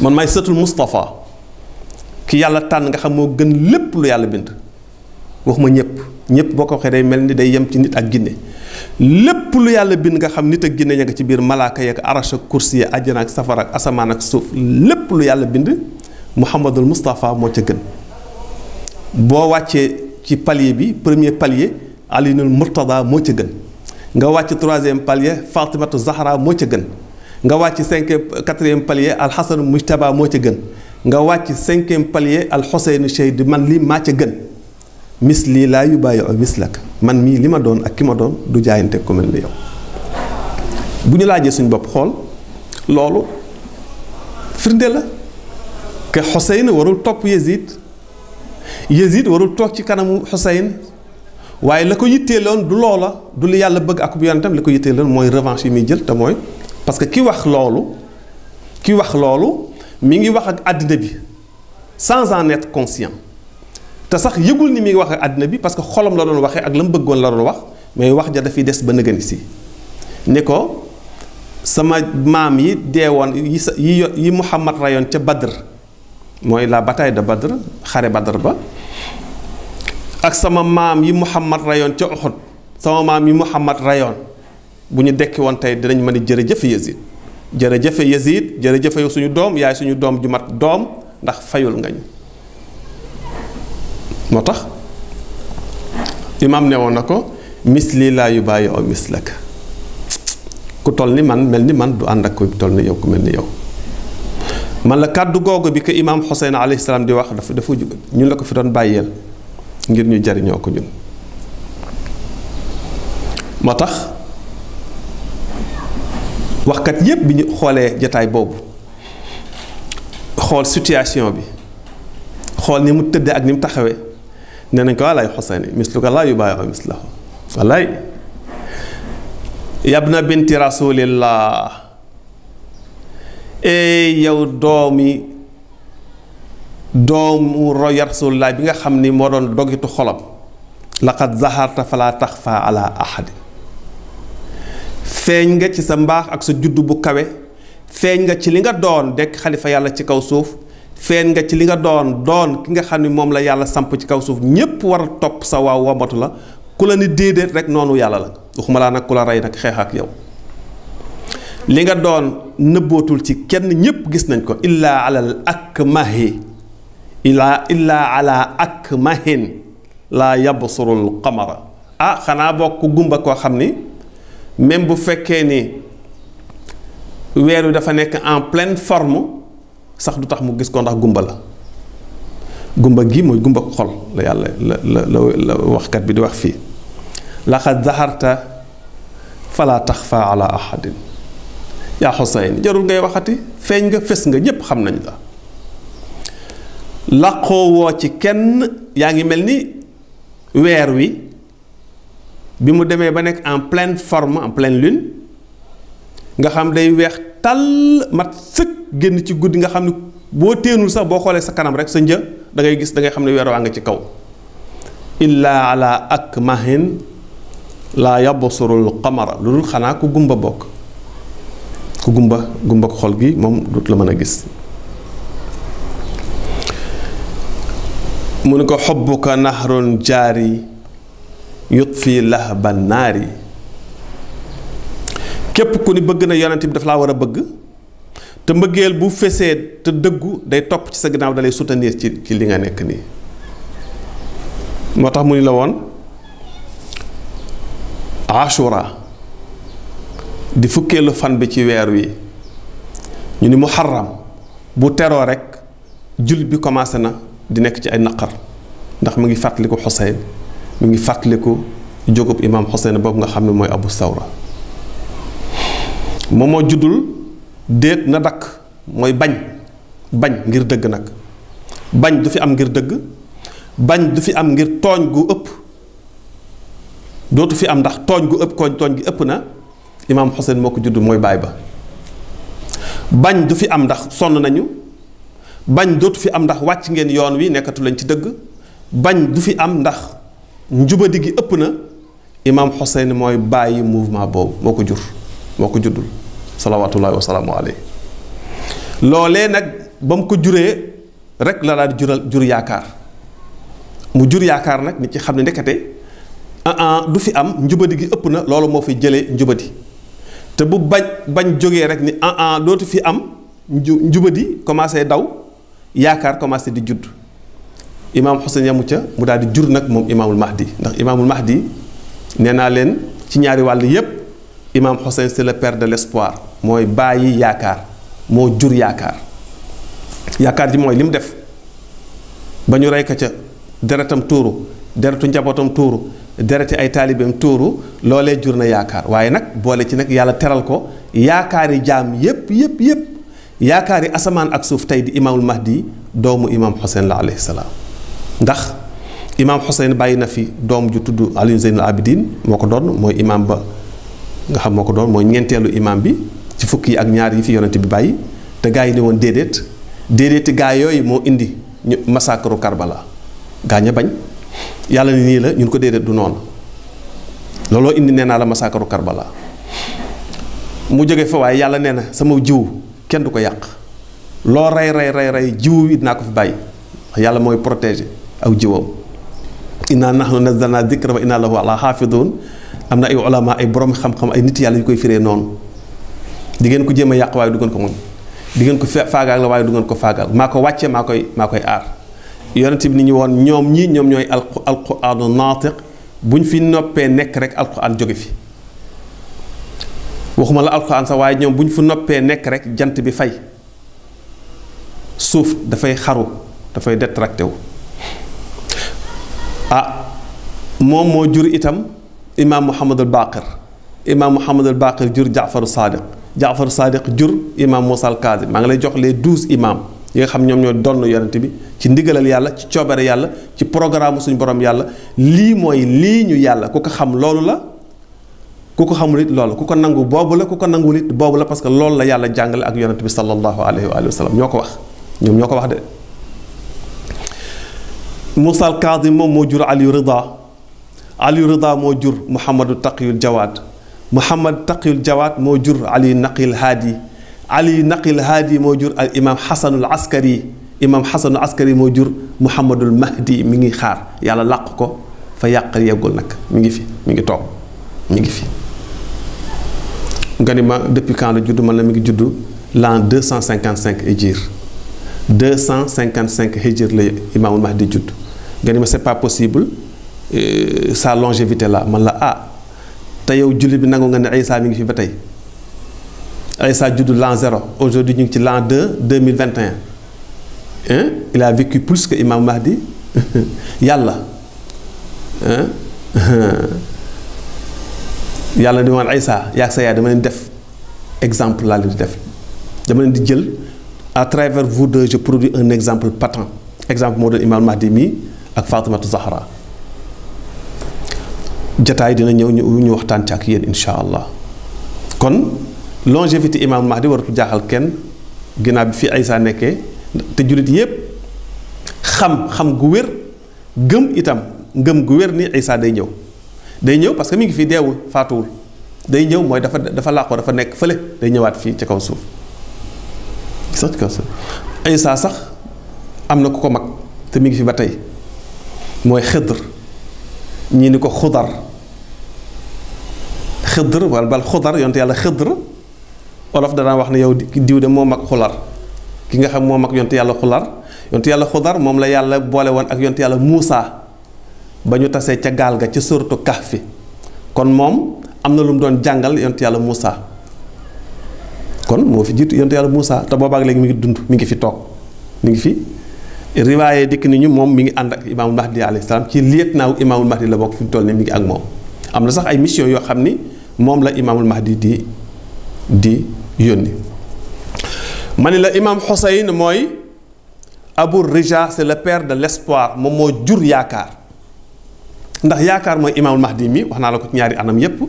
man may sëtul Moustapha ki yàlla tànn nga xam moo gën lépp lu yàlla bind waxuma ñépp boo ko waxee day mel ni day yem ci nit ak ginne lépp lu yàlla bind nga xam nit ak ginne ña nga ci biir malaaka yeeg arash ak kursi yi àjjana ak safara ak asamaan ak suuf lépp lu yàlla bind Muhammadul Moustapha moo ca gën boo wàccee ci palier bi premier palier Aliyul Murtada moo ca gën nga wàcc troisième palier Fatimatu Zahra moo ca gën nga wàcc quatrième palier Al Hasan Mujtaba moo ca gën nga wàcc cinquième palier Al Xuseyn Shahid man lii maa ca gën misli laa yubaayi'u mislak man mii li ma doon ak ki ma doon du jaayante ku mel ni yow bu ñu laajee suñ bopp xool loolu firnde la que Xuseyn warul topp Yazid warul toog ci kanamu Xuseyn waaye la ko yitteeloon du loola du li yàlla bëgg ak bu yonentam li ko yitteeloon mooy revanche yi muy jël te mooy parce que ki wax loolu mi ngi wax ak àddina bi sans en être conscient te sax yëgul ni mi ngi wax ak àddina bi parce que xolam la doon waxee ak la mu bëggoon la doon wax mais wax ja dafiy des ba nëgëni si ni ko sama maam yi deewoon yi Muhammad rayoon ca Badr mooy la bataille de Badr xare Badr ba ak sama maam yi Muhammad rayoon ca Uhud sama maam yi Muhammad rayoon bu ñu dekki woon tey dinañ mën a jërëjëf Yazid jërëjëfe Yazid jërëjëfe yow suñu doom yaay suñu doom ju mat doom ndax fayul nga ñu moo tax imaam ne woon na ko misli laa yubaayi'u mislak ku ku toll ni man mel ni man du ànd ak ku toll ni yow ku mel ni yow man la kàddu googu bi ko imaam Xuseyn alayhi salaam di wax dafa ñun la ko fi doon bàyyeel ngir ñu jariñoo ko ñun moo tax waxkat yépp bi ñu xoolee jataay boobu xool situation bi xool ni mu tëddee ak ni mu taxawee nee nañ ko walaay Xuseyn mislu ko laa yu bàyyi mislahu walaay yabna binti rasulillah ey yow doomu roy rasulillah bi nga xam ni moo doon dogitu xolam laqad zaharta fala taxfa ala ahadin feeñ nga ci sa mbaax ak sa juddu bu kawe feeñ nga ci li nga doon dekk xalifa yàlla ci kaw suuf feeñ nga ci li nga doon ki nga xam ni moom la yàlla samp ci kaw suuf ñépp war a topp sa waaw wombatu la ku la ni déedéet rek noonu yàlla la waxuma laa nag ku la rey nag xeex ak yow li nga doon nëbbootul ci kenn ñépp gis nañ ko illaa alal akmahi illaa ala akmahin laa yabsurul qamara xanaa bokk gumba koo xam ni même bu fekkee ni weer wi dafa nekk en pleine forme sax du tax mu gis ko ndax gumba la gumba gi mooy gumba xol la yàlla la waxkat bi di wax fii laqad zaharta fala taxfa ala ahadin yaa Xuseyn jarul ngay waxati feeñ nga fes nga ñépp xam nañ la laqoo woo ci kenn yaa ngi mel ni weer wi bi mu demee ba nekk en pleine forme en pleine lune nga xam day weex tàll mat sëkk génn ci guddi nga xam ne boo téenul sax boo xoolee sa kanam rek sa një da ngay gis da ngay xam ne weer waa nga ci kaw illaa ala akmahin laa yabsurul qamara lu dul xanaa ku gumba bokk ku gumba ko xol gi moom dut la mën a gis mu ne ko xobbuka nahrun jaari yutfi lahban naari képp ku ni bëgg na yonent bi dafa laa war a bëgg te mbëggeel bu fesee te dëggu day topp ci sa ginnaaw dalay soutenir ci li nga nekk nii moo tax mu ni la woon ashura di fukkeelu fan bi ci weer wi ñu ni muharram bu teroo rek jullit bi commencé na di nekk ci ay naqar ndax mu ngi fàttaliku Xuseyn mu ngi fàttaliku jógub imaam Xuseyn boobu nga xam ne mooy Abu Sawra moom moo juddul déet na dakk mooy bañ ngir dëgg nag bañ du fi am ngir dëgg bañ du fi am ngir tooñ gu ëpp dootu fi am ndax tooñ gu ëpp tooñ gi ëpp na imaam Xuseyn moo ko judd mooy baay ba bañ du fi am ndax sonn nañu bañ dootu fi am ndax wàcc ngeen yoon wi nekkatu lañ ci dëgg bañ du fi am ndax njubadi gi ëpp na imaam Xuseyn mooy bàyyi mouvement boobu moo ko jur moo ko juddul salawaatullaahi wa salaamu alayhi loolee nag ba mu ko juree rek la daal di jur yaakaar mu jur yaakaar nag nit ci xam ne ndekete du fi am njubadi gi ëpp na loolu moo fi jëlee njubadi te bu bañ jógee rek ni dootu fi am njubadi commencé daw yaakaar commencé di judd imaam Xuseyn yamu ca mu daal di jur nag moom imaamul mahdi ndax imaamul mahdi nee naa leen ci ñaari wàll yépp imaam Xuseyn c'est le père de l'espoir mooy bàyyi yaakaar moo jur yaakaar ji mooy li mu def ba ñu rey ko ca deretam tuuru deretu njabootam tuuru dereti ay taalibeem tuuru loolee jur na yaakaar waaye nag boole ci nag yàlla teral ko yaakaari jaam yépp yaakaari asamaan ak suuf tey di imaamul mahdi doomu imaam Xuseyn la alayhi salaam ndax imaam Xuseyn bàyyi na fi doom ju tudd Ali Zeynul Abidin moo ko doon mooy imaam ba nga xam moo ko doon mooy ñeenteelu imaam bi ci fukki yi ak ñaar yi fi yonent bi bàyyi te gaa yi ne woon déedéeti gaa yooyu moo indi ñu massacre Karbala gaa ña bañ yàlla ni nii la ñun ko déedéet du noonu looloo indi nee naa la massacre Karbala mu jóge fa waaye yàlla nee na sama jiw kenn du ko yàq loo rey jiw yi dinaa ko fi bàyyi yàlla mooy protéger aw jiwam inna nahnu nazzalna dikra wa inna lahu la xaafidun am na ay ulama ay borom xam-xam ay nit yàlla yu koy firee noonu di ngeen ko jéem a yàq waaye du ngeen ko mën di ngeen ko faagaal la waaye du ngeen ko faagaal maa ko wàcce maa koy aar yonent bi ni ñu woon ñoom ñooy alquraanu naatiq buñ fi noppee nekk rek alquran jóge fi waxuma la alxuraan sax waaye ñoom bu ñu fu noppee nekk rek jant bi fay suuf dafay xaru dafay détracté wu. moom moo jur itam imaam Muhammadul Baqir imaam Muhammadul Baqir jur Jaafaru Sadiq jur imaam Muusaa al Kaazim. maa ngi lay jox les 12 imaam yi nga xam ñoom ñoo donn yonent bi ci ndigalal yàlla ci coobare yàlla ci programme suñu borom yàlla. lii mooy lii ñu yàlla ku ko xam loolu la ku ko xamul it loolu ku ko nangu boobu la ku ko nangul it boobu la parce que loolu la yàlla jàngale ak yonent bi sallallahu alayhi wa sallam ñoo ko wax ñoom ñoo ko wax de. Muusaa al Kaazim moom moo jur Aliou Rida moo jur Muhammadu Taqiyul Jawaad moo jur Ali Naqil Haadi moo jur al imaam Xasanul Askari moo jur Muhammadul Mahdi mi ngi xaar yàlla làq ko fa yàq yeggul nag mi ngi fi mi ngi toog mi ngi fi. nga ni ma depuis quand la judd man la mi ngi judd l'an 255 hijir 255 hijir la imaamul Mahdi judd. nga ni ma c'est pas possible sa longévité là man la te yow jullit bi nangu nga ne Isa mi ngi fi ba tey Isa judd l'an 0 aujourd'hui ñu ngi ci l'an 2021 il a vécu plus que imam Mahdi yàlla yàlla di woon Isa yaag sa yaay dama leen def exemple laa leen di def dama leen di jël à travers vous deux je produis un exemple patent exemple moo doon imam Mahdi mii ak Fatimatu Zahra jataay dina ñëw ñu waxtaan ci ak yéen insha allah. kon longévité imam Mahdi waratu jaaxal kenn ginnaaw bi fi Isa nekkee te jullit yépp xam gu wér gëm itam ngëm gu wér ni Isa day ñëw parce que mi ngi fi deewul faatuwul day ñëw mooy dafa làqoo dafa nekk fële day ñëwaat fii ci kaw suuf sax ci kaw suuf. Isa sax am na ku ko mag te mi ngi fi ba tey mooy Xidr ñii ni ko Xudar wala bal Xudar yonte yàlla Xidr olof danaa wax ne yow diw de moo mag Xular ki nga xam moo mag yonte yàlla Xudar moom la yàlla boole woon ak yonte yàlla Muusa ba ñu tasee ca gaal ga ca suratu Kahfi kon moom am na lu mu doon jàngal yonte yàlla Muusa kon moo fi jiitu yonte yàlla Muusa te boobaak léegi mi ngi dund mi ngi fi toog mi ngi fi riwaaye dikk ni ñu moom mi ngi ànd ak imaamul Mahdi alayhi salaam ci lieutenant wu imaamul Mahdi la bokk fi mu toll nii mi ngi ak moom am na sax ay mission yoo xam ni moom la imaamul Mahdi di yónni. ma ni la imaam Xuseyn mooy Abu Rija c'est le père de l'espoir moom moo jur yaakaar ndax yaakaar mooy imaamul Mahdi mi wax naa la ko ci ñaari anam yépp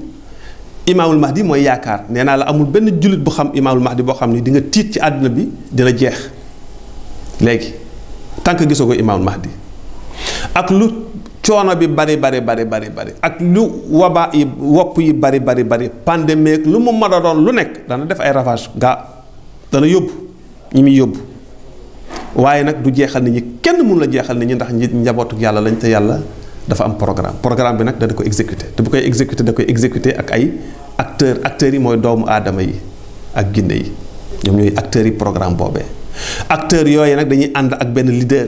imaamul Mahdi mooy yaakaar nee naa la amul benn jullit bu xam imaamul Mahdi boo xam ni di nga tiit ci àdduna bi dina jeex léegi tant que gisoo ko imaamul Mahdi ak lu coono bi bari ak lu waba yi wopp yi bari pandémie lu mu mën a doon lu nekk dana def ay ravage dana yóbbu ñi muy yóbbu waaye nag du jeexal nit ñi kenn mun la jeexal nit ñi ndax njabootu yàlla lañ te yàlla dafa am programme bi nag dana ko exécuter te bu koy exécuter da koy exécuter ak ay acteurs yi mooy doomu aadama yi ak ginne yi ñoom ñooy acteurs yi programme boobee acteurs yooyu nag dañuy ànd ak benn leader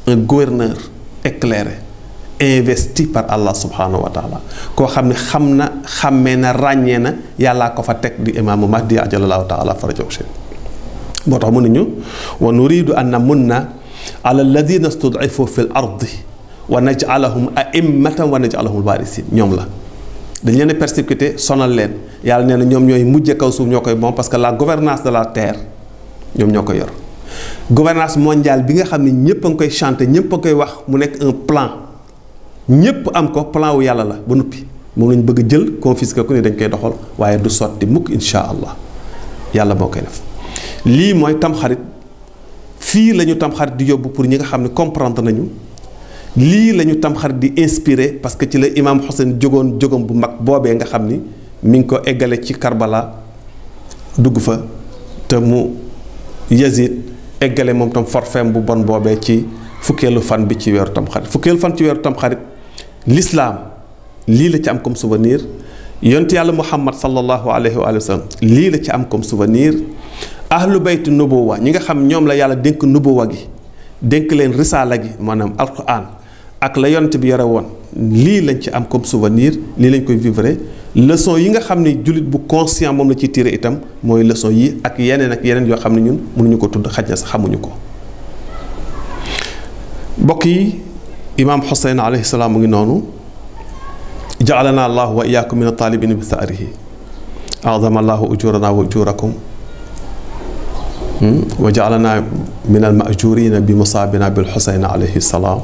un gouverneur éclairé investi par Allah subhanahu wa taala koo xam ne xam na xàmmee na ràññee na yàllaa ko fa teg di imaamu Mahdi ajalallahu taala farajahu sharif moo tax mu ne ñu wa nuridu an namunna ala alladina stud'ifu fi l ardi wa naj'alahum a'immatan wa naj'alahum waarisin ñoom la dañ leen a persécuté sonal leen yàlla nee na ñoom ñooy mujje kaw suuf ñoo koy moom parce que la gouvernance de la terre ñoom ñoo ko yor gouvernance mondiale bi nga xam ne ñëpp a ngi koy chanter ñëpp a ngi koy wax mu nekk un plan ñëpp am ko plan wu yàlla la ba noppi moom lañ bëgg jël confisquer ko ni dañ koy doxal waaye du sotti mukk insha allah yàlla moo koy def lii mooy tamxarit fii la ñu tamxarit di yóbbu pour ñi nga xam ne comprendre nañu lii la ñu tamxarit di inspiré parce que ci la imam Hussein jógam bu mag boobee nga xam ni mi ngi ko eggale ci Karbala dugg fa te mu Yazid eggale moom tam forfeem bu bon boobee ci fukkeelu fan bi ci weeru tamxarit fukkeelu fan ci weeru tamxarit l'islam lii la ci am comme souvenir yonent yàlla Muhammad sallallahu alayhi wa sallam lii la ci am comme souvenir ahlu baytu nubuwa ñi nga xam ñoom la yàlla dénk nubuwa gi dénk leen risaala gi maanaam alquran ak la yonent bi yore woon lii lañ ci am comme souvenir lii lañ koy vivre leçon yi nga xam ne jullit bu conscient moom la ciy tiré itam mooy leçon yi ak yeneen yoo xam ne ñun mënuñu ko tudd xaj na sax xamuñu ko. mbokk yi imaam Xuseyn alayhi salaam mu ngi noonu. ja'alana allahu wa iyaakum min at-taalibina bi tha'rihi a'zama allahu ujurana wa ujurakum wa ja'alana min al-ma'jurina bi musaabina bil Xuseyn alayhi salaam.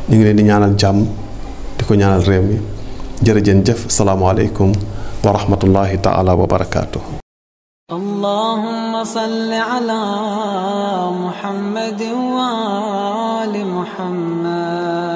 ñu ngi leen di ñaanal jàmm di ko ñaanal réew mi jërëjëf salaamualeykum wa rahmatullahi taala wa barakaatuh. اللهم صل على محمد وآل محمد